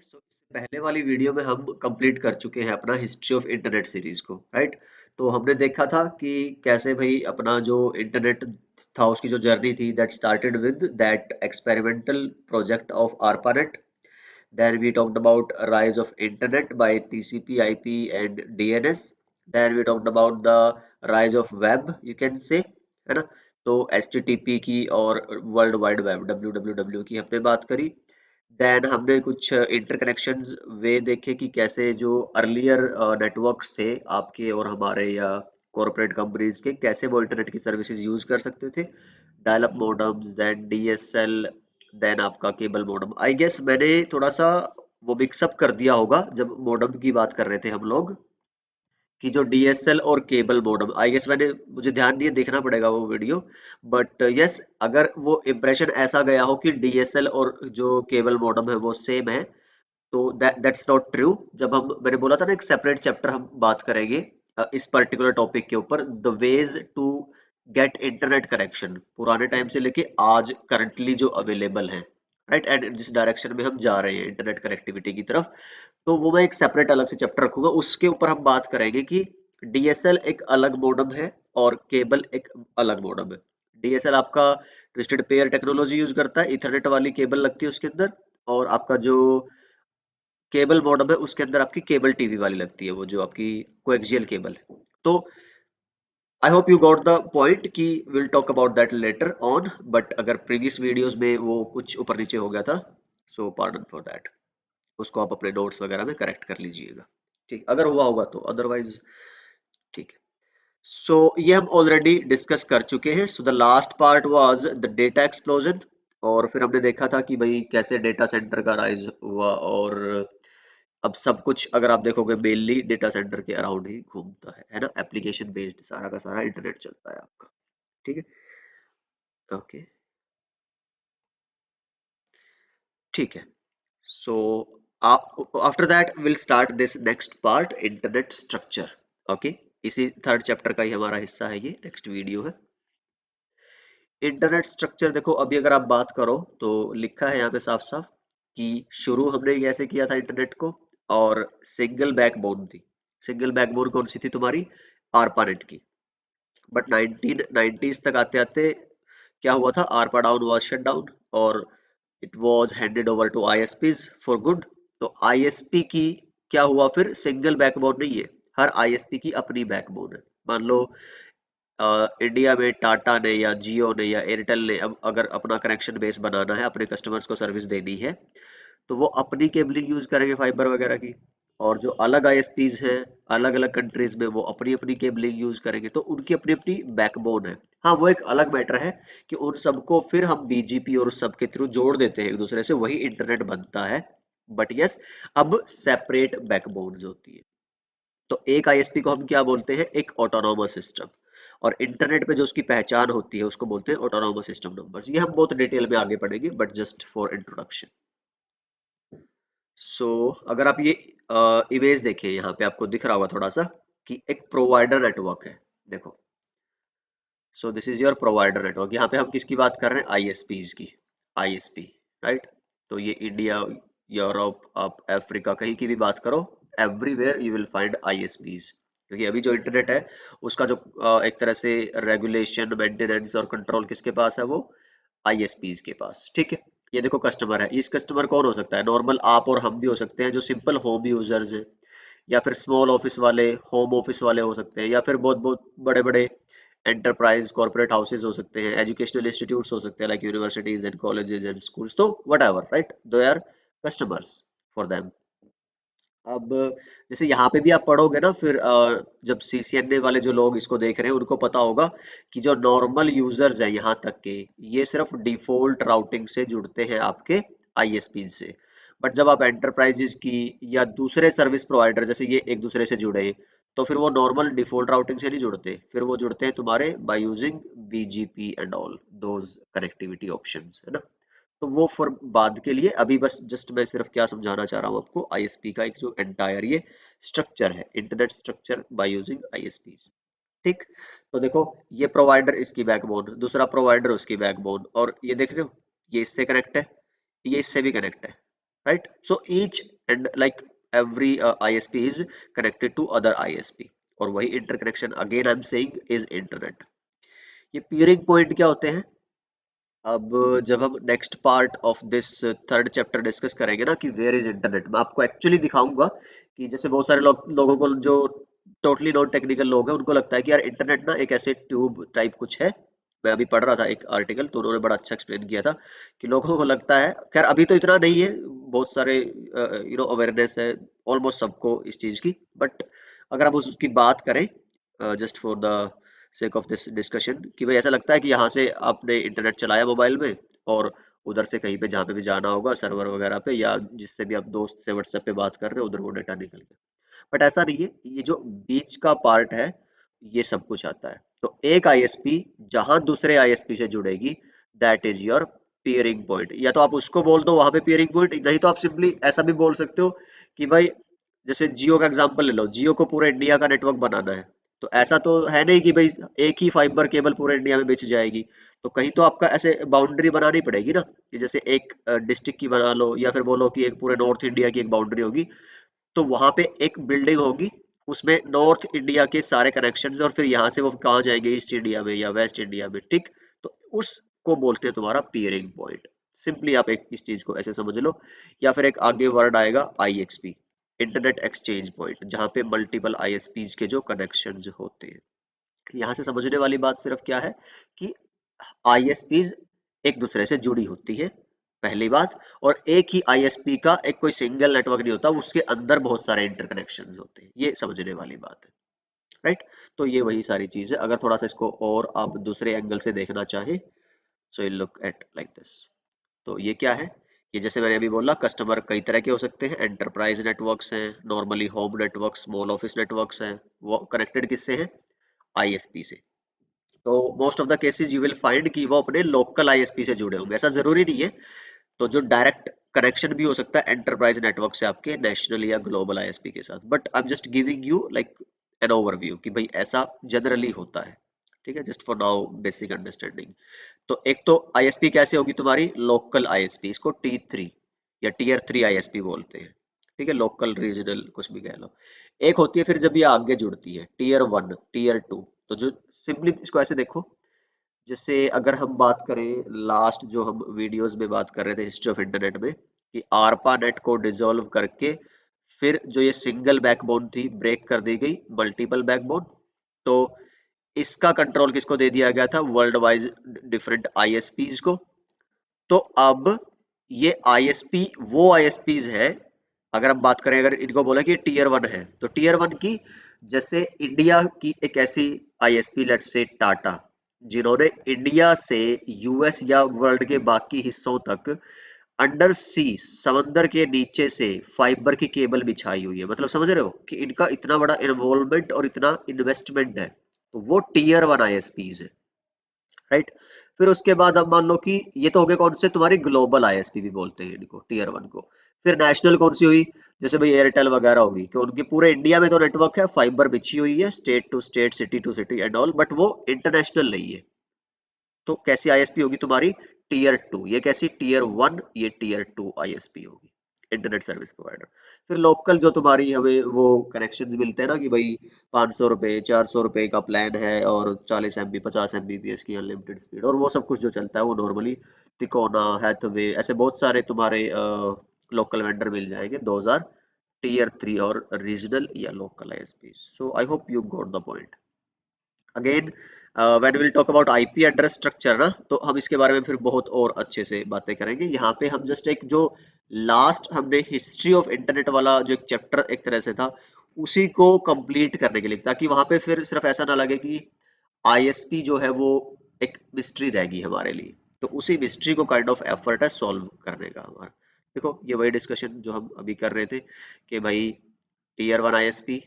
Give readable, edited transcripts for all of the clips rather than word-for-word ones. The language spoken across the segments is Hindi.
सो इससे पहले वाली वीडियो में हम कंप्लीट कर चुके हैं अपना हिस्ट्री ऑफ इंटरनेट सीरीज को, राइट। तो हमने देखा था कि कैसे भाई अपना जो इंटरनेट था उसकी जो जर्नी थी that started with that experimental project of ARPANET. Then we talked about rise of internet by TCP, IP and DNS. Then we talked about the rise of web, you can say, है ना। तो HTTP की और वर्ल्ड वाइड वेब WWW की हमने बात करी। देन हमने कुछ इंटरकनेक्शंस वे देखे कि कैसे जो अर्लियर नेटवर्क्स थे आपके और हमारे या कॉरपोरेट कंपनीज के, कैसे वो इंटरनेट की सर्विसेज यूज कर सकते थे। Dial up modems, then DSL, then आपका केबल मॉडेम। आई गेस मैंने थोड़ा सा वो मिक्सअप कर दिया होगा जब मॉडेम की बात कर रहे थे हम लोग, कि जो DSL और केबल मॉडेम, आई गेस मैंने, मुझे ध्यान नहीं है, देखना पड़ेगा वो वीडियो। बट यस, अगर वो इम्प्रेशन ऐसा गया हो कि DSL और जो केबल मॉडेम है वो सेम है, तो दैट्स नॉट ट्रू। जब हम, मैंने बोला था ना एक सेपरेट चैप्टर हम बात करेंगे इस पर्टिकुलर टॉपिक के ऊपर, the ways to get internet connection पुराने टाइम से लेके आज करंटली जो अवेलेबल है, राइट, एंड जिस डायरेक्शन में हम जा रहे हैं इंटरनेट कनेक्टिविटी की तरफ। तो वो मैं एक सेपरेट अलग से चैप्टर रखूंगा, उसके ऊपर हम बात करेंगे कि DSL एक अलग मॉडेम है और केबल एक अलग मॉडेम है। DSL आपका ट्विस्टेड पेयर टेक्नोलॉजी यूज करता है, इथरनेट वाली केबल लगती है उसके अंदर, और आपका जो केबल मॉडेम है उसके अंदर आपकी केबल टीवी वाली लगती है, वो जो आपकी कोएक्सियल केबल है। तो I hope you got the point कि will talk about that later on. But अगर प्रीवियस वीडियोस में वो कुछ ऊपर नीचे हो गया था, सो पार्डन फॉर दैट। उसको आप अपने नोट्स वगैरह में करेक्ट कर लीजिएगा, ठीक, अगर हुआ होगा तो, अदरवाइज ठीक है। सो ये हम ऑलरेडी डिस्कस कर चुके हैं। So the last part was the data explosion, और फिर हमने देखा था कि भाई कैसे डेटा सेंटर का राइज हुआ, और अब सब कुछ अगर आप देखोगे मेनली डेटा सेंटर के अराउंड ही घूमता है ना। एप्लीकेशन बेस्ड सारा का सारा इंटरनेट चलता है आपका, ठीक है। ओके, ठीक है। So after that will start this next part, internet structure. Okay, इसी थर्ड चैप्टर का ही हमारा हिस्सा है, ये नेक्स्ट वीडियो है। इंटरनेट स्ट्रक्चर देखो, अभी अगर आप बात करो तो लिखा है यहाँ पे साफ साफ कि शुरू हमने कैसे किया था इंटरनेट को, और सिंगल बैकबोन थी। सिंगल बैकबोन कौन सी थी तुम्हारी? ARPANET की। बट 1990s तक आते आते क्या हुआ था, ARPA down was shut down, और it was handed over to ISPs for good. तो ISP की क्या हुआ फिर, सिंगल बैकबोन नहीं है, हर ISP की अपनी बैकबोन है। मान लो इंडिया में टाटा ने या जियो ने या एयरटेल ने अब अगर अपना कनेक्शन बेस बनाना है, अपने कस्टमर्स को सर्विस देनी है, तो वो अपनी केबलिंग यूज करेंगे फाइबर वगैरह की। और जो अलग ISPs हैं अलग अलग कंट्रीज में, वो अपनी अपनी केबलिंग यूज करेंगे, तो उनकी अपनी अपनी बैकबोन है। हाँ, वो एक अलग मैटर है कि उन सबको फिर हम BGP और उस सब के थ्रू जोड़ देते हैं एक दूसरे से, वही इंटरनेट बनता है। बट यस, अब सेपरेट बैकबोन्स होती है। तो एक ISP को हम क्या बोलते हैं, एक ऑटोनोमस सिस्टम। और इंटरनेट पे जो उसकी पहचान होती है उसको बोलते हैं ऑटोनोमस सिस्टम नंबर्स। ये हम बहुत डिटेल में आगे पढ़ेंगे, बट जस्ट फॉर इंट्रोडक्शन। सो अगर आप ये इमेज देखें, यहाँ पे आपको दिख रहा होगा थोड़ा सा कि एक प्रोवाइडर नेटवर्क है, देखो। So this is your provider network. यहाँ पे हम किसकी बात कर रहे हैं, ISPs की। ISP, right. तो ये इंडिया, यूरोप, आप अफ्रीका कहीं की भी बात करो, everywhere you will find ISPs। क्योंकि अभी जो इंटरनेट है उसका जो एक तरह से रेगुलेशन, मेंटेनेंस और कंट्रोल किसके पास है, वो ISPs के पास, ठीक है। ये देखो कस्टमर है, इस कस्टमर कौन हो सकता है, नॉर्मल आप और हम भी हो सकते हैं जो सिंपल होम यूजर्स हैं, या फिर स्मॉल ऑफिस वाले, होम ऑफिस वाले हो सकते हैं, या फिर बहुत बहुत बड़े बड़े एंटरप्राइज कॉर्पोरेट हाउसेज हो सकते हैं, एजुकेशनल इंस्टीट्यूट्स हो सकते हैं like universities and colleges and schools, तो whatever, right, they are customers for them. अब जैसे यहाँ पे भी आप पढ़ोगे ना, फिर जब CCNA वाले जो लोग इसको देख रहे हैं उनको पता होगा कि जो नॉर्मल यूजर्स हैं यहाँ तक के, ये सिर्फ डिफॉल्ट राउटिंग से जुड़ते हैं आपके ISP से। बट जब आप एंटरप्राइजेस की या दूसरे सर्विस प्रोवाइडर जैसे ये एक दूसरे से जुड़े, तो फिर वो नॉर्मल डिफॉल्ट राउटिंग से नहीं जुड़ते, फिर वो जुड़ते हैं तुम्हारे by using BGP and all those connectivity options, है ना। तो वो फॉर बाद के लिए, अभी बस जस्ट मैं सिर्फ क्या समझाना चाह रहा हूँ आपको, ISP का एक जो एंटायर ये स्ट्रक्चर है, internet structure by using ISPs, ठीक। तो देखो, ये प्रोवाइडर इसकी बैकबोन, दूसरा प्रोवाइडर उसकी बैकबोन, और ये देख रहे हो, ये इससे कनेक्ट है, ये इससे भी कनेक्ट है, right? So each and like every ISP is connected to other ISP, और वही interconnection again I'm saying is internet. ये peering point क्या होते हैं? अब जब हम next part of this third chapter discuss करेंगे ना कि वेयर इज इंटरनेट, मैं आपको एक्चुअली दिखाऊंगा कि जैसे बहुत सारे लोगों को जो टोटली नॉन टेक्निकल लोग हैं उनको लगता है कि यार इंटरनेट ना एक ऐसे ट्यूब टाइप कुछ है। मैं अभी पढ़ रहा था एक आर्टिकल, तो उन्होंने बड़ा अच्छा एक्सप्लेन किया था कि लोगों को लगता है, खैर अभी तो इतना नहीं है, बहुत सारे अवेयरनेस है ऑलमोस्ट सबको इस चीज की, बट अगर हम उसकी बात करें just for the sake of this discussion कि भाई ऐसा लगता है कि यहाँ से आपने इंटरनेट चलाया मोबाइल में और उधर से कहीं पे जहाँ पे भी जाना होगा सर्वर वगैरह पे, या जिससे भी आप दोस्त से व्हाट्सएप पे बात कर रहे हो उधर वो डाटा निकल गया। बट ऐसा नहीं है, ये जो बीच का पार्ट है ये सब कुछ आता है। तो एक आईएसपी जहां दूसरे आईएसपी से जुड़ेगी, that is your peering point. या तो आप उसको बोल दो वहां पे पियरिंग पॉइंट, नहीं तो आप सिंपली ऐसा भी बोल सकते हो कि भाई जैसे जियो का एग्जांपल ले लो, जियो को पूरे इंडिया का नेटवर्क बनाना है, तो ऐसा तो है नहीं कि भाई एक ही फाइबर केबल पूरे इंडिया में बेच जाएगी। तो कहीं तो आपका ऐसे बाउंड्री बनानी पड़ेगी ना, कि जैसे एक डिस्ट्रिक्ट की बना लो, या फिर बोलो कि एक पूरे नॉर्थ इंडिया की एक बाउंड्री होगी, तो वहां पे एक बिल्डिंग होगी, उसमें नॉर्थ इंडिया के सारे कनेक्शंस, और फिर यहाँ से वो कहाँ जाएंगे, ईस्ट इंडिया में या वेस्ट इंडिया में, ठीक। तो उसको बोलते हैं तुम्हारा पियरिंग पॉइंट। सिंपली आप एक इस चीज को ऐसे समझ लो। या फिर एक आगे वर्ड आएगा आईएक्सपी, इंटरनेट एक्सचेंज पॉइंट, जहाँ पे मल्टीपल आईएसपीज के जो कनेक्शंस होते हैं। यहाँ से समझने वाली बात सिर्फ क्या है कि आईएसपीज एक दूसरे से जुड़ी होती है, पहली बात। और एक ही आईएसपी का एक कोई सिंगल नेटवर्क नहीं होता, उसके अंदर बहुत सारे इंटरकनेक्शंस होते हैं, ये समझने वाली बात है, राइट। तो ये वही सारी चीज है। अगर थोड़ा सा इसको और आप दूसरे एंगल से देखना चाहें, so you look at like this. तो ये क्या है, ये जैसे मैंने अभी बोला कस्टमर कई तरह के हो सकते हैं, एंटरप्राइज नेटवर्क्स हैं, normally home network, small office networks हैं, वो कनेक्टेड किससे हैं, आईएसपी से। तो most of the cases you will find कि वो अपने लोकल आईएसपी से जुड़े होंगे, ऐसा जरूरी नहीं है। तो जो डायरेक्ट कनेक्शन भी हो सकता है एंटरप्राइज नेटवर्क से आपके नेशनल या ग्लोबल आईएसपी के साथ, but I am just giving you like an overview कि भाई ऐसा जनरली होता है, ठीक है, just for now basic understanding. तो एक तो आईएसपी कैसे होगी तुम्हारी, लोकल आईएसपी, इसको टी3 या टीयर 3 आईएसपी बोलते हैं, ठीक है, लोकल रीजनल कुछ भी कह लो। एक होती है फिर जब ये आगे जुड़ती है टीयर 1, टीयर 2। तो जो सिंपली इसको ऐसे देखो, जैसे अगर हम बात करें लास्ट जो हम वीडियोस में बात कर रहे थे हिस्ट्री ऑफ इंटरनेट में, कि आरपा नेट को डिसॉल्व करके फिर जो ये सिंगल बैकबोन थी ब्रेक कर दी गई मल्टीपल बैकबोन। तो इसका कंट्रोल किसको दे दिया गया था, वर्ल्ड वाइज डिफरेंट आईएसपीज को। तो अब ये आईएसपी वो आईएसपीज है, अगर हम बात करें, अगर इनको बोला कि टीयर 1 है, तो टीयर 1 की जैसे इंडिया की एक ऐसी आईएसपी लेट से टाटा, जिन्होंने इंडिया से यूएस या वर्ल्ड के बाकी हिस्सों तक अंडर सी, समंदर के नीचे से फाइबर की केबल बिछाई हुई है। मतलब समझ रहे हो कि इनका इतना बड़ा इन्वॉल्वमेंट और इतना इन्वेस्टमेंट है, तो वो टीयर 1 आईएसपीज है, राइट। फिर उसके बाद अब मान लो कि ये तो हो गए कौन से, तुम्हारी ग्लोबल आईएसपी भी बोलते हैं इनको टीयर 1 को। फिर नेशनल कौन सी हुई, जैसे भाई एयरटेल वगैरह होगी, कि उनके पूरे इंडिया में तो नेटवर्क है, फाइबर बिछी हुई है, state to state, city to city and all, but वो इंटरनेशनल नहीं है। तो कैसी आईएसपी होगी तुम्हारी, टीयर 2। ये कैसी, टीयर 1, ये टीयर 2 आईएसपी होगी, इंटरनेट सर्विस प्रोवाइडर। फिर लोकल जो तुम्हारी हमें वो कनेक्शंस मिलते हैं ना, कि भाई 500 रुपये 400 रुपये का प्लान है और 40 MB 50 MBPS की अनलिमिटेड स्पीड, और वो सब कुछ जो चलता है वो नॉर्मली तिकोना, हैथवे, ऐसे बहुत सारे तुम्हारे लोकल वेंडर मिल जाएंगे। दोज आर टीयर 3 और रीजनल या local ISP. So I hope you got the point. Again when will talk about IP address structure ना, तो हम इसके बारे में फिर बहुत और अच्छे से बातें करेंगे। यहाँ पे हम जस्ट एक जो लास्ट हमने हिस्ट्री ऑफ इंटरनेट वाला जो एक चैप्टर एक तरह से था, उसी को कंप्लीट करने के लिए, ताकि वहां पे फिर सिर्फ ऐसा ना लगे कि आईएसपी जो है वो एक मिस्ट्री रहेगी हमारे लिए। तो उसी मिस्ट्री को काइंड ऑफ एफर्ट है सॉल्व करने का हमारा। देखो ये वही डिस्कशन जो हम अभी कर रहे थे कि भाई टीयर 1 आईएसपी,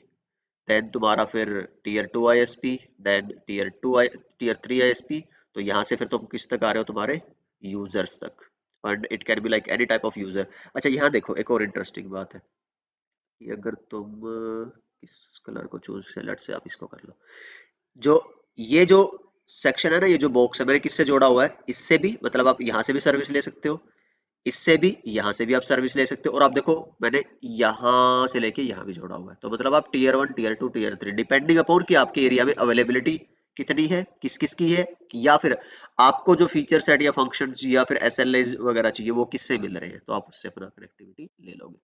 देन तुम्हारा फिर tier 2 ISP, then tier 3 ISP. तो यहाँ से फिर तुम किस तक आ रहे हो, तुम्हारे यूजर्स तक, और it can be like any type of user. अच्छा यहाँ देखो एक और इंटरेस्टिंग बात है कि अगर तुम किस कलर को चूज से, लेट से आप इसको कर लो, जो ये जो सेक्शन है ना, ये जो बॉक्स है मैंने किससे जोड़ा हुआ है, इससे भी, मतलब आप यहाँ से भी सर्विस ले सकते हो, इससे भी यहाँ से भी आप सर्विस ले सकते हो। और आप देखो मैंने यहाँ से लेके यहाँ भी जोड़ा हुआ है, तो मतलब आप tier 1 tier 2 tier 3 depending upon कि आपके एरिया में अवेलेबिलिटी कितनी है, किस किस की है, या फिर आपको जो फीचर सेट या फंक्शंस या फिर एसएलएज वगैरह चाहिए वो किससे मिल रहे हैं, तो आप उससे अपना कनेक्टिविटी ले लोगे।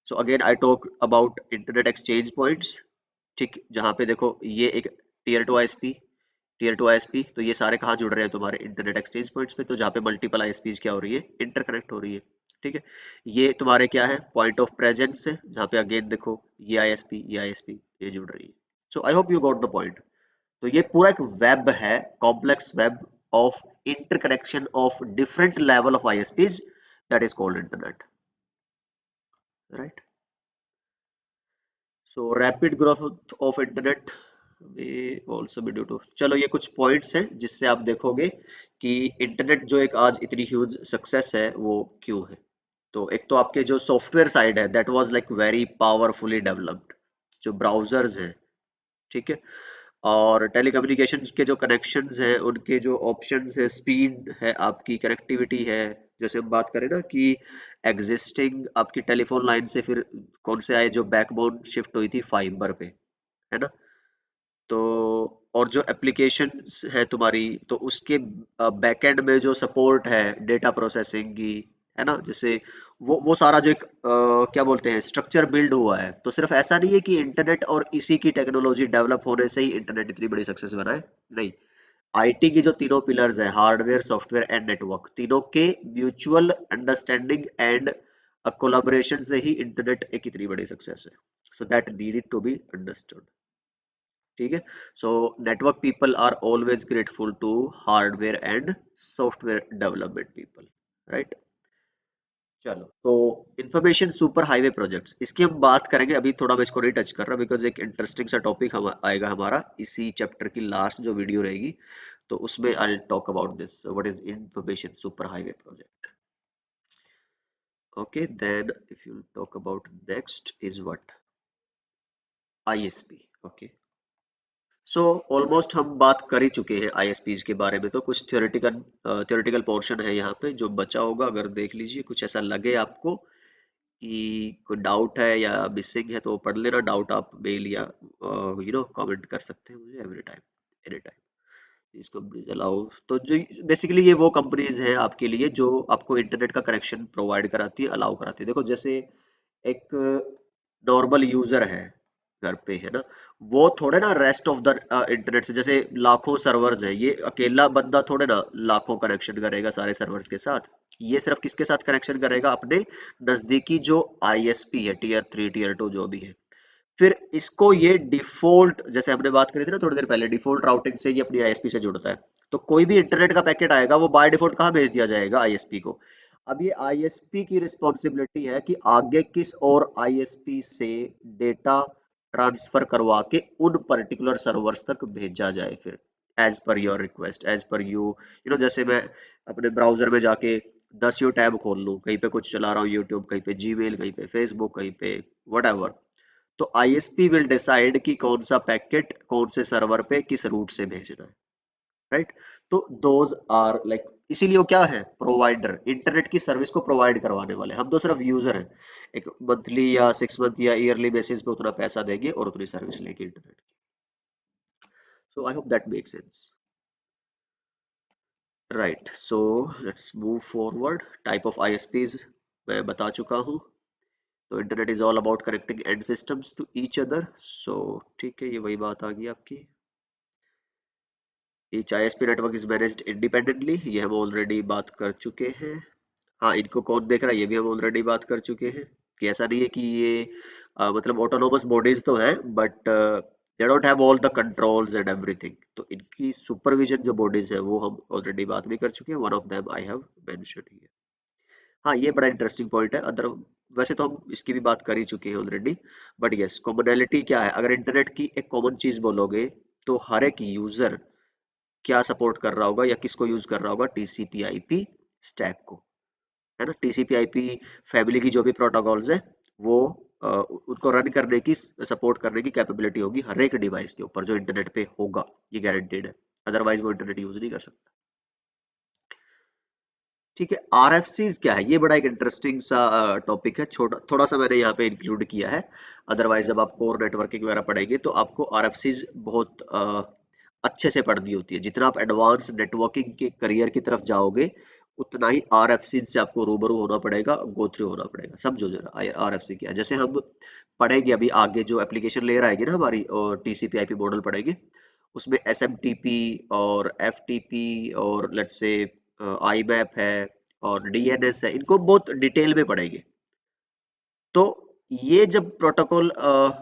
So again I talk about internet exchange points. ठीक, जहाँ पे देखो ये एक टीयर 2 आईएसपी, टीयर 2 आईएसपी, तो ये सारे कहाँ जुड़ रहे हैं तुम्हारे इंटरनेट एक्सचेंज पॉइंट्स पे, तो जहाँ पे मल्टीपल आईएसपीज क्या हो रही है, इंटरकनेक्ट हो रही है। ठीक है, ये तुम्हारे क्या है, पॉइंट ऑफ प्रेजेंस है, जहाँ पे अगेन देखो ये आईएसपी ये जुड़ रही है। So I hope you got the point. तो ये पूरा एक वेब है, complex web of interconnection of different level of ISPs, that is called internet, right. So rapid growth of internet में ऑल्सो बी ड्यू टू, चलो ये कुछ पॉइंट्स हैं जिससे आप देखोगे कि इंटरनेट जो एक आज इतनी ह्यूज सक्सेस है वो क्यों है। तो एक तो आपके जो सॉफ्टवेयर साइड है that was like very powerfully developed, जो ब्राउजर्स हैं, ठीक है, और टेलीकम्युनिकेशन के जो कनेक्शंस हैं उनके जो ऑप्शंस है, स्पीड है, आपकी कनेक्टिविटी है। जैसे हम बात करें ना कि एग्जिस्टिंग आपकी टेलीफोन लाइन से फिर कौन से आए, जो बैकबोन शिफ्ट हुई थी फाइबर पे, है ना। तो और जो एप्लीकेशंस है तुम्हारी, तो उसके बैकएंड में जो सपोर्ट है डेटा प्रोसेसिंग की, है ना, जैसे वो सारा जो एक क्या बोलते हैं स्ट्रक्चर बिल्ड हुआ है। तो सिर्फ ऐसा नहीं है कि इंटरनेट और इसी की टेक्नोलॉजी डेवलप होने से ही इंटरनेट इतनी बड़ी सक्सेस बना है, नहीं। आईटी की जो तीनों पिलर्स है, हार्डवेयर सॉफ्टवेयर एंड नेटवर्क, तीनों के म्यूचुअल अंडरस्टैंडिंग एंड कोलाबोरेशन से ही इंटरनेट एक इतनी बड़ी सक्सेस है। So that needed to be understood, ठीक है। So network people are always grateful to hardware and software development people, right. चलो, तो इंफॉर्मेशन सुपर हाईवे प्रोजेक्ट्स, इसकी हम बात करेंगे। अभी थोड़ा मैं इसको नहीं टच कर रहा बिकॉज एक इंटरेस्टिंग सा टॉपिक हम आएगा हमारा इसी चैप्टर की लास्ट जो वीडियो रहेगी, तो उसमें I talk about this what is information super highway project. Okay, then if you talk about next is what, ISP. Okay, so almost हम बात कर ही चुके हैं आईएसपीज के बारे में, तो कुछ थ्योरेटिकल पोर्शन है यहाँ पे जो बचा होगा, अगर देख लीजिए कुछ ऐसा लगे आपको कि कोई डाउट है या मिसिंग है तो पढ़ लेना, डाउट आप मेल या कमेंट कर सकते हैं मुझे एवरी टाइम, एनी टाइम। इस कंपनीज अलाउ, तो जो बेसिकली ये वो कंपनीज हैं आपके लिए जो आपको इंटरनेट का कनेक्शन प्रोवाइड कराती है, अलाउ कराती है। देखो जैसे एक नॉर्मल यूजर है घर पे, है ना, वो थोड़े ना रेस्ट ऑफ द इंटरनेट से, जैसे लाखों सर्वर्स है, ये अकेला बंदा थोड़े ना लाखों कनेक्शन करेगा सारे सर्वर्स के साथ। ये सिर्फ किसके साथ कनेक्शन करेगा, अपने नजदीकी जो आईएसपी है, टीयर 3 टीयर 2 जो भी है। फिर इसको ये डिफॉल्ट, जैसे हमने बात करी थी ना थोड़ी देर पहले, डिफॉल्ट राउटिंग से ये अपनी आईएसपी से जुड़ता है। तो कोई भी इंटरनेट का पैकेट आएगा वो बाय डिफॉल्ट कहाँ भेज दिया जाएगा, आईएसपी को। अब ये आईएसपी की रिस्पॉन्सिबिलिटी है कि आगे किस और आईएसपी से डेटा ट्रांसफर करवा के उन पर्टिकुलर सर्वर्स तक भेजा जाए, फिर as per your request, as per you know जैसे मैं अपने ब्राउजर में जाके 10 टैब खोल लूँ, कहीं पे कुछ चला रहा हूँ यूट्यूब, कहीं पे जीमेल, कहीं पे फेसबुक, कहीं पे व्हाटएवर, तो आईएसपी विल डिसाइड कि कौन सा पैकेट कौन से सर्वर पे किस रूट से भेजना है, राइट। तो दोज आर लाइक, इसीलिए वो क्या है, प्रोवाइडर, इंटरनेट की सर्विस को प्रोवाइड करवाने वाले, हम तो सिर्फ यूजर हैं, एक मंथली या 6 मंथ या ईयरली बेसिस पे उतना पैसा देंगे और उतनी सर्विस लेंगे इंटरनेट की। So I hope that make sense, right. So let's move forward. Type of ISPs मैं बता चुका हूँ। तो internet is all about connecting end systems to each other. So ठीक है, ये वही बात आ गई आपकी। Each ISP network is managed independently, ये हम ऑलरेडी बात कर चुके हैं। हाँ, इनको कौन देख रहा है ये भी हम ऑलरेडी बात कर चुके हैं, कि ऐसा नहीं है कि ये मतलब ऑटोनोमस बॉडीज तो है but they don't have all the controls and everything. तो इनकी सुपरविजन जो बॉडीज है वो हम ऑलरेडी बात भी कर चुके हैं, one of them I have mentioned here. हाँ, ये बड़ा इंटरेस्टिंग पॉइंट है, अदर वैसे तो हम इसकी भी बात कर ही चुके हैं ऑलरेडी, बट यस, कॉमनैलिटी क्या है, अगर इंटरनेट की एक कॉमन चीज बोलोगे तो हर एक यूजर क्या सपोर्ट कर रहा होगा या किसको यूज कर रहा होगा, टीसीपी आईपी स्टैक को, है ना। टीसीपी आईपी फैमिली की जो भी प्रोटोकॉल्स है वो उनको रन करने की, सपोर्ट करने की कैपेबिलिटी होगी हर एक डिवाइस के ऊपर जो इंटरनेट पे होगा, ये गारंटेड है, अदरवाइज वो इंटरनेट यूज नहीं कर सकता। ठीक है। आरएफसीज क्या है, ये बड़ा एक इंटरेस्टिंग सा टॉपिक है, छोटा थोड़ा सा मैंने यहाँ पे इंक्लूड किया है। अदरवाइज जब आप कोर नेटवर्किंग वगैरह पढ़ेंगे तो आपको आरएफसीज बहुत अच्छे से पढ़नी होती है। जितना आप एडवांस नेटवर्किंग के करियर की तरफ जाओगे उतना ही आरएफसीज से आपको रूबरू होना पड़ेगा, गो थ्रू होना पड़ेगा। समझो जरा आरएफसी क्या है। जैसे हम पढ़ेंगे अभी आगे जो एप्लीकेशन लेयर आएगी ना हमारी, और टीसीपी आईपी मॉडल पढ़ेंगे, उसमें एसएमटीपी और एफटीपी और लेट्स से आई मैप है और डीएनएस है, इनको बहुत डिटेल में पढ़ेंगे। तो ये जब प्रोटोकॉल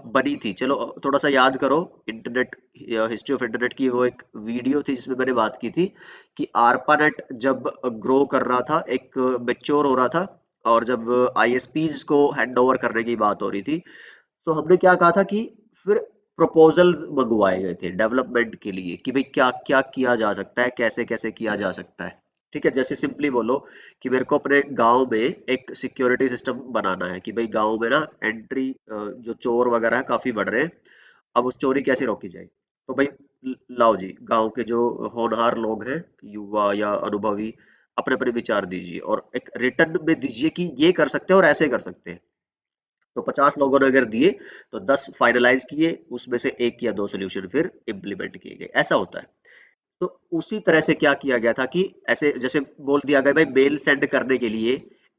बनी थी, चलो थोड़ा सा याद करो इंटरनेट, हिस्ट्री ऑफ इंटरनेट की वो एक वीडियो थी जिसमें मैंने बात की थी कि आरपानेट जब ग्रो कर रहा था, एक मेच्योर हो रहा था, और जब आईएसपीज को हैंड ओवर करने की बात हो रही थी, तो हमने क्या कहा था कि फिर प्रपोजल्स मंगवाए गए थे डेवलपमेंट के लिए कि भाई क्या क्या किया जा सकता है, कैसे कैसे किया जा सकता है। ठीक है, जैसे सिंपली बोलो कि मेरे को अपने गांव में एक सिक्योरिटी सिस्टम बनाना है कि भाई गांव में ना एंट्री, जो चोर वगैरह है काफी बढ़ रहे हैं, अब उस चोरी कैसे रोकी जाए। तो भाई लाओ जी, गांव के जो होनहार लोग हैं, युवा या अनुभवी, अपने अपने विचार दीजिए और एक रिटर्न में दीजिए कि ये कर सकते हैं और ऐसे कर सकते हैं। तो 50 लोगों ने अगर दिए तो 10 फाइनलाइज किए, उसमें से एक या दो सोल्यूशन फिर इम्प्लीमेंट किए गए, ऐसा होता है। तो उसी तरह से क्या किया गया था कि ऐसे जैसे बोल दिया गया भाई मेल सेंड करने के लिए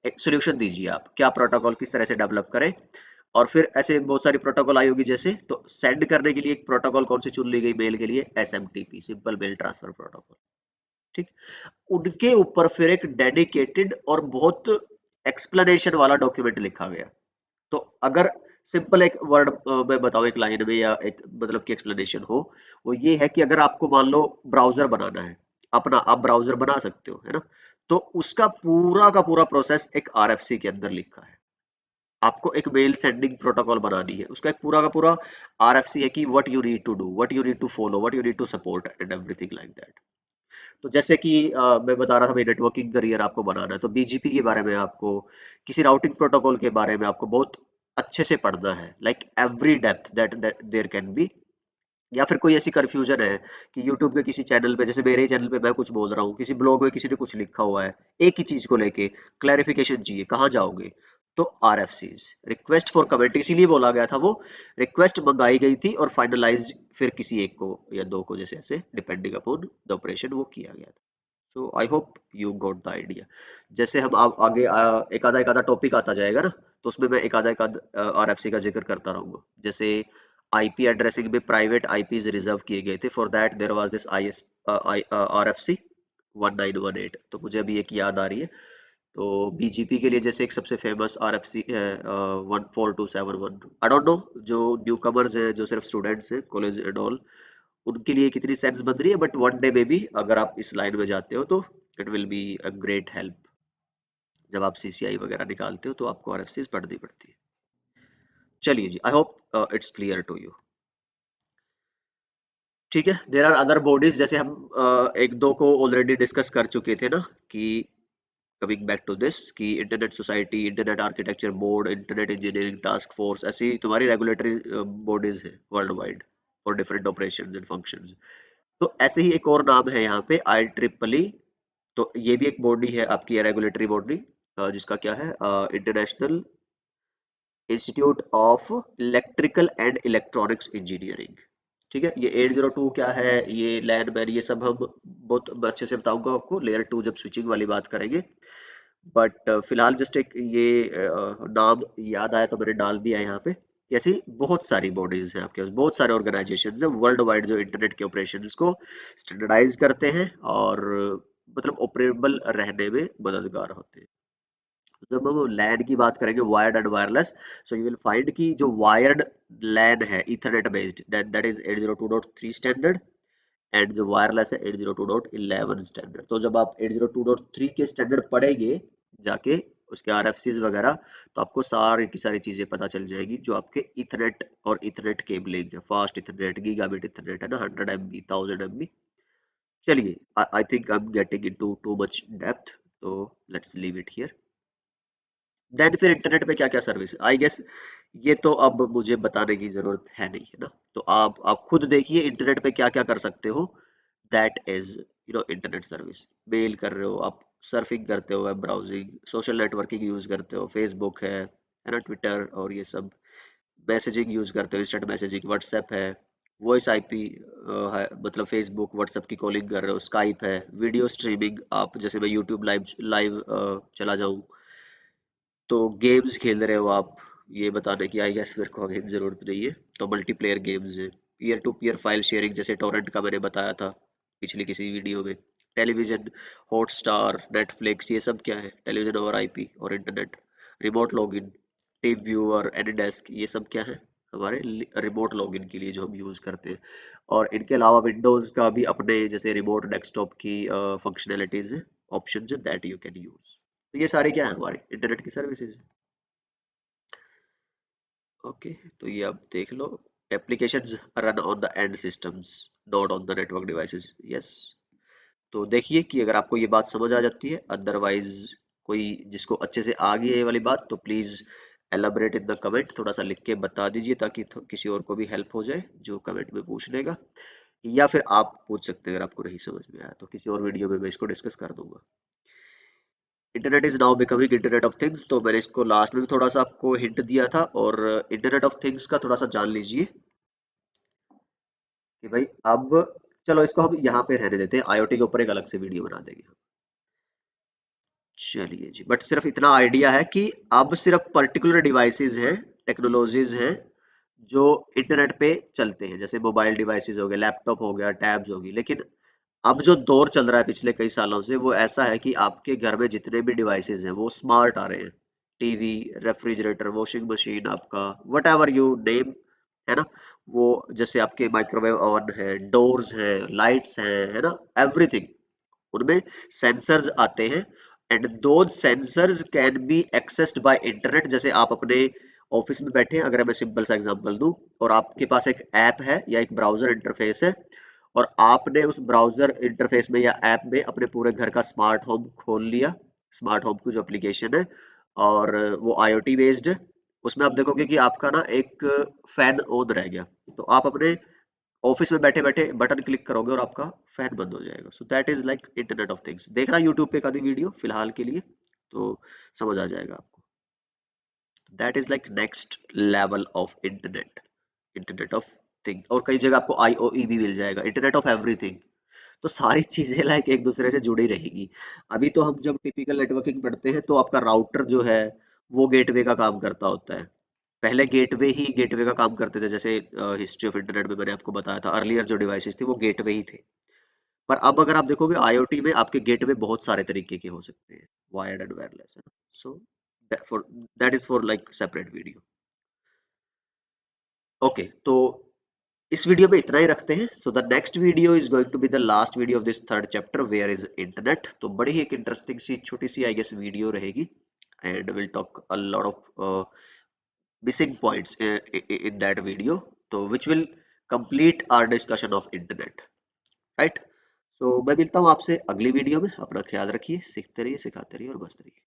एक सोल्यूशन दीजिए, आप क्या प्रोटोकॉल किस तरह से डेवलप करें। और फिर ऐसे बहुत सारी प्रोटोकॉल आई होगी, जैसे तो सेंड करने के लिए एक प्रोटोकॉल कौन सी चुन ली गई मेल के लिए, SMTP, simple mail transfer protocol. ठीक, उनके ऊपर फिर एक डेडिकेटेड और बहुत एक्सप्लेनेशन वाला डॉक्यूमेंट लिखा गया। तो अगर सिंपल एक वर्ड में बताऊं, एक लाइन में या एक मतलब की एक्सप्लेनेशन हो, वो ये है कि अगर आपको मान लो ब्राउजर बनाना है अपना, आप ब्राउजर बना सकते हो, है ना। तो उसका पूरा का पूरा प्रोसेस एक आरएफसी के अंदर लिखा है। आपको एक मेल सेंडिंग प्रोटोकॉल बनानी है, उसका एक पूरा का पूरा आरएफसी है कि what you need to do, what you need to follow, what you need to support and everything like that. तो जैसे कि मैं बता रहा था भाई नेटवर्किंग करियर आपको बनाना है, तो बीजीपी के बारे में आपको, किसी राउटिंग प्रोटोकॉल के बारे में आपको बहुत अच्छे से पढ़ना है, like every depth that there can be. या फिर कोई ऐसी कंफ्यूजन है कि यूट्यूब के किसी चैनल पे, जैसे मेरे चैनल पे मैं कुछ बोल रहा हूँ, किसी ब्लॉग में किसी ने कुछ लिखा हुआ है एक ही चीज को लेके, क्लैरिफिकेशन चाहिए, कहाँ जाओगे। तो आरएफसीज, रिक्वेस्ट फॉर कमेंट, इसीलिए बोला गया था वो, रिक्वेस्ट मंगाई गई थी और फाइनलाइज फिर किसी एक को या दो को, जैसे ऐसे डिपेंडिंग अपॉन द ऑपरेशन, वो किया गया था। So I hope you got the idea. जैसे हम आगे एक आधा टॉपिक आता जाएगा ना, तो उसमें मैं एक आधा आरएफसी का जिक्र करता रहूंगा। जैसे आईपी एड्रेसिंग में प्राइवेट आईपीज रिजर्व किए गए थे, for that there was this IS RFC 1918, तो मुझे अभी एक याद आ रही है। तो बीजीपी के लिए जैसे एक सबसे फेमस आरएफसी है 14271। आई डोंट नो, जो न्यू कमर्स हैं, जो सिर्फ स्टूडेंट्स हैं कॉलेज एंड ऑल, उनके लिए कितनी सेंस बन रही है, बट वन डे में भी अगर आप इस लाइन में जाते हो तो it will be a great help. जब आप सीसीआई वगैरह निकालते हो तो आपको आरएफसीज पढ़नी पड़ती है। चलिए जी, I hope it's clear to you. ठीक है, देर आर अदर बॉडीज, जैसे हम एक दो को ऑलरेडी डिस्कस कर चुके थे ना, कि कमिंग बैक टू दिस कि internet society, internet architecture board, internet engineering task force, ऐसी तुम्हारी रेगुलेटरी बॉडीज है world wide for different operations and functions. तो ऐसे ही एक और नाम है यहाँ पे, आई ट्रिपल ई। तो ये भी एक बॉडी है आपकी, रेगुलेटरी बॉडी, जिसका क्या है, international institute of electrical and electronics engineering. ठीक है, ये 802 क्या है, ये लैन मैन, ये सब हम बहुत अच्छे से बताऊंगा आपको लेयर टू जब स्विचिंग वाली बात करेंगे। बट फिलहाल जस्ट एक ये नाम याद आया तो मैंने डाल दिया है यहाँ पे। ऐसी बहुत सारी बॉडीज हैं आपके पास, बहुत सारे ऑर्गेनाइजेशन है वर्ल्ड वाइड जो इंटरनेट के ऑपरेशंस को स्टैंडर्डाइज करते हैं और मतलब ऑपरेबल रहने में मददगार होते हैं। जब हम लैन की बात करेंगे, wired and wireless, so you will find कि जो वायर्ड लैन है Ethernet based, that is 802.3 standard, and जो वायरलेस है 802.11 स्टैंडर्ड। तो जब आप 802.3 के स्टैंडर्ड पढ़ेंगे जाके, उसके आरएफसीज वगैरह, तो आपको सारी की सारी चीजें पता चल जाएगी जो आपके इथरनेट और इथरनेट केबलिंग है, फास्ट इथरनेट, गीगाबिट इथरनेट है ना, 100 MB, 1000 MB। चलिए, I think I am getting into too much depth, तो let's leave it here. Then फिर इंटरनेट पे क्या क्या सर्विस, आई गेस ये तो अब मुझे बताने की जरूरत है नहीं, है ना। तो आप खुद देखिए इंटरनेट पे क्या क्या कर सकते हो। That is internet service, mail कर रहे हो आप, सर्फिंग करते हो, web browsing, social networking use करते हो, फेसबुक है ना, ट्विटर और ये सब, मैसेजिंग यूज करते हो, इंस्टेंट मैसेजिंग, व्हाट्सएप है, वॉइस आईपी है, मतलब फेसबुक व्हाट्सएप की कॉलिंग कर रहे हो, स्काइप है, वीडियो स्ट्रीमिंग, आप जैसे मैं यूट्यूब लाइव लाइव चला जाऊँ, तो गेम्स खेल रहे हो आप, ये बताने की आई गेस मेरे को अगेन जरूरत नहीं है, तो मल्टीप्लेयर गेम्स है, peer to peer file sharing जैसे टोरेंट का मैंने बताया था पिछली किसी वीडियो में, टेलीविजन, हॉटस्टार, नेटफ्लिक्स, ये सब क्या है, टेलीविजन ओवर आईपी और internet, remote login, team viewer, AnyDesk, ये सब क्या है, हमारे रिमोट लॉगिन के लिए जो हम यूज करते हैं। और इनके अलावा विंडोज का भी अपने जैसे रिमोट डेस्कटॉप की फंक्शनैलिटीज है, ऑप्शंस है दैट यू कैन यूज। तो ये सारी क्या है, हमारी इंटरनेट की सर्विसेज। ओके, तो ये आप देख लो, applications run on the end systems, not on the network devices. Yes, तो देखिए कि अगर आपको ये बात समझ आ जाती है, अदरवाइज कोई जिसको अच्छे से आ गई है ये वाली बात, तो please elaborate in the comment, थोड़ा सा लिख के बता दीजिए ताकि किसी और को भी हेल्प हो जाए जो कमेंट में पूछ लेगा, या फिर आप पूछ सकते हैं अगर आपको नहीं समझ में आया तो किसी और वीडियो में मैं इसको डिस्कस कर दूंगा। Internet is now becoming internet of things, तो मैंने इसको लास्ट में भी थोड़ा सा आपको हिंट दिया था, और इंटरनेट ऑफ थिंग्स का थोड़ा सा जान लीजिए कि भाई अब, चलो इसको हम यहाँ पे रहने देते हैं, आईओटी के ऊपर एक अलग से वीडियो बना देंगे। चलिए जी, बट सिर्फ इतना आइडिया है कि अब सिर्फ पर्टिकुलर डिवाइसेस हैं, टेक्नोलॉजीज हैं जो इंटरनेट पे चलते हैं, जैसे मोबाइल डिवाइसेस हो गए, लैपटॉप हो गया, टैब्स होगी, लेकिन अब जो दौर चल रहा है पिछले कई सालों से वो ऐसा है कि आपके घर में जितने भी डिवाइसेस हैं वो स्मार्ट आ रहे हैं, टीवी, रेफ्रिजरेटर, वॉशिंग मशीन, आपका वट एवर यू नेम, है ना, वो जैसे आपके माइक्रोवेव ओवन है, डोर्स हैं, लाइट्स हैं, है ना, एवरीथिंग, उनमें सेंसर्स आते हैं, and those sensors can be accessed by internet. जैसे आप अपने ऑफिस में बैठे हैं, अगर मैं सिंपल सा एग्जांपल दूं, और आपके पास एक ऐप है या एक ब्राउजर इंटरफेस है, और आपने उस ब्राउजर इंटरफेस में या ऐप में अपने पूरे घर का स्मार्ट होम खोल लिया, स्मार्ट होम की जो एप्लीकेशन है, और वो आईओटी बेस्ड है, उसमें आप देखोगे कि आपका ना एक फैन ऑन रह गया, तो आप अपने ऑफिस में बैठे बैठे बटन क्लिक करोगे और आपका फैन बंद हो जाएगा। So that is like internet of things. देखना यूट्यूब पे कभी वीडियो फिलहाल के लिए, तो समझ आ जाएगा आपको। That is like next level of internet, internet of thing. और कई जगह आपको आईओई भी मिल जाएगा, इंटरनेट ऑफ एवरीथिंग। तो सारी चीजें लाइक एक दूसरे से जुड़ी रहेगी। अभी तो हम जब टिपिकल नेटवर्किंग पढ़ते हैं तो आपका राउटर जो है वो गेटवे का काम करता होता है, पहले गेटवे ही गेटवे का काम करते थे, जैसे हिस्ट्री ऑफ इंटरनेट में मैंने आपको बताया था, अर्लियर जो डिवाइसेस थे वो गेटवे ही थे। पर अब अगर आप देखोगे आईओटी में आपके गेटवे बहुत सारे तरीके के हो सकते हैं, वायर्ड एंड वायरलेस, है ना। So for that is for like separate video. Okay, तो इस वीडियो में इतना ही रखते हैं। So the next video is going to be the last video of this third chapter, where is internet. तो बड़ी ही एक इंटरेस्टिंग सी छोटी सी आई गेस वीडियो रहेगी, and will talk a lot of missing points in that video, so which will complete our discussion of internet, right? So मैं मिलता हूँ आपसे अगली वीडियो में, अपना ख्याल रखिए, सीखते रहिए, सिखाते रहिए और मस्त रहिए।